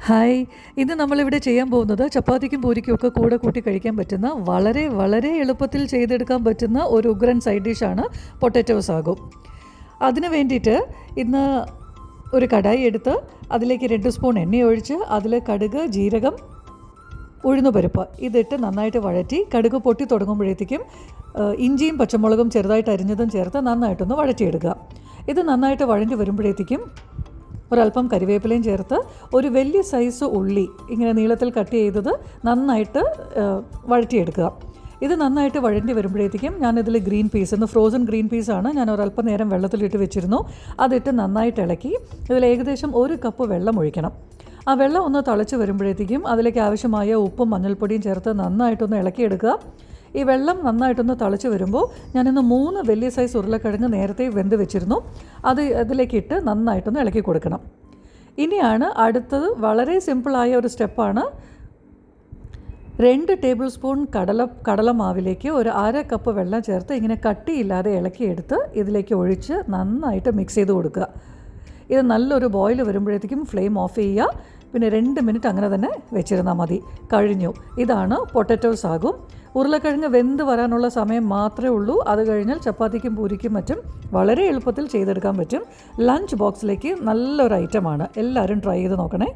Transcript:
Hi, ഇന്ന് നമ്മളിവിടെ ചെയ്യാൻ പോകുന്നത് ചപ്പാത്തിക്കും പൂരിക്കും ഒക്കെ കൂടെ കൂട്ടി കഴിക്കാൻ പറ്റുന്ന വളരെ വളരെ എളുപ്പത്തിൽ ചെയ്തെടുക്കാൻ പറ്റുന്ന ഒരു ഉഗ്രൻ സൈഡ് ഡിഷാണ് പൊട്ടാറ്റോ സാഗു. അതിന് വേണ്ടിയിട്ട് ഇന്ന് ഒരു കടായി എടുത്ത് അതിലേക്ക് 2 സ്പൂൺ എണ്ണ ഒഴിച്ച് അതിൽ കടുക്, ജീരകം, ഉഴുന്നുപരിപ്പ് ഇതിട്ട് നന്നായിട്ട് വഴറ്റി കടുക് പൊട്ടി തുടങ്ങുമ്പോഴത്തേക്കും ഇഞ്ചിയും പച്ചമുളകും ചെറുതായിട്ട് അരിഞ്ഞതും ചേർത്ത് നന്നായിട്ടൊന്ന് വഴറ്റിയെടുക്കുക. ഇത് നന്നായിട്ട് വഴണ്ടി വരുമ്പോഴത്തേക്കും ഒരല്പം കരിവേപ്പിലയും ചേർത്ത് ഒരു വലിയ സൈസ് ഉള്ളി ഇങ്ങനെ നീളത്തിൽ കട്ട് ചെയ്തത് നന്നായിട്ട് വഴറ്റിയെടുക്കുക. ഇത് നന്നായിട്ട് വഴണ്ടി വരുമ്പോഴത്തേക്കും ഞാനിതിൽ ഗ്രീൻ പീസ്, ഇന്ന് ഫ്രോസൺ ഗ്രീൻ പീസാണ്, ഞാൻ ഒരല്പം നേരം വെള്ളത്തിലിട്ട് വെച്ചിരുന്നു. അതിട്ട് നന്നായിട്ട് ഇളക്കി ഇതിൽ ഏകദേശം 1 കപ്പ് വെള്ളം ഒഴിക്കണം. ആ വെള്ളം ഒന്ന് തിളച്ച് വരുമ്പോഴത്തേക്കും അതിലേക്ക് ആവശ്യമായ ഉപ്പും മഞ്ഞൾപ്പൊടിയും ചേർത്ത് നന്നായിട്ടൊന്ന് ഇളക്കിയെടുക്കുക. ഈ വെള്ളം നന്നായിട്ടൊന്ന് തിളച്ച് വരുമ്പോൾ ഞാനിന്ന് 3 വലിയ സൈസ് ഉരുളക്കിഴങ്ങ് നേരത്തെ വെന്ത് വെച്ചിരുന്നു, അത് അതിലേക്കിട്ട് നന്നായിട്ടൊന്ന് ഇളക്കി കൊടുക്കണം. ഇനിയാണ് അടുത്തത്, വളരെ സിമ്പിളായ ഒരു സ്റ്റെപ്പാണ്. 2 ടേബിൾ സ്പൂൺ കടലമാവിലേക്ക് ഒരു 1/2 കപ്പ് വെള്ളം ചേർത്ത് ഇങ്ങനെ കട്ടിയില്ലാതെ ഇളക്കിയെടുത്ത് ഇതിലേക്ക് ഒഴിച്ച് നന്നായിട്ട് മിക്സ് ചെയ്ത് കൊടുക്കുക. ഇത് നല്ലൊരു ബോയിൽ വരുമ്പോഴത്തേക്കും ഫ്ലെയിം ഓഫ് ചെയ്യുക. പിന്നെ 2 മിനിറ്റ് അങ്ങനെ തന്നെ വെച്ചിരുന്നാൽ മതി. കഴിഞ്ഞു. ഇതാണ് പൊട്ടാറ്റോ സാഗും. ഉരുളക്കിഴങ്ങ് വെന്ത് വരാനുള്ള സമയം മാത്രമേ ഉള്ളൂ. അത് കഴിഞ്ഞാൽ ചപ്പാത്തിക്കും പൂരിക്കും മറ്റും വളരെ എളുപ്പത്തിൽ ചെയ്തെടുക്കാൻ പറ്റും. ലഞ്ച് ബോക്സിലേക്ക് നല്ലൊരു ഐറ്റമാണ്. എല്ലാവരും ട്രൈ ചെയ്ത് നോക്കണേ.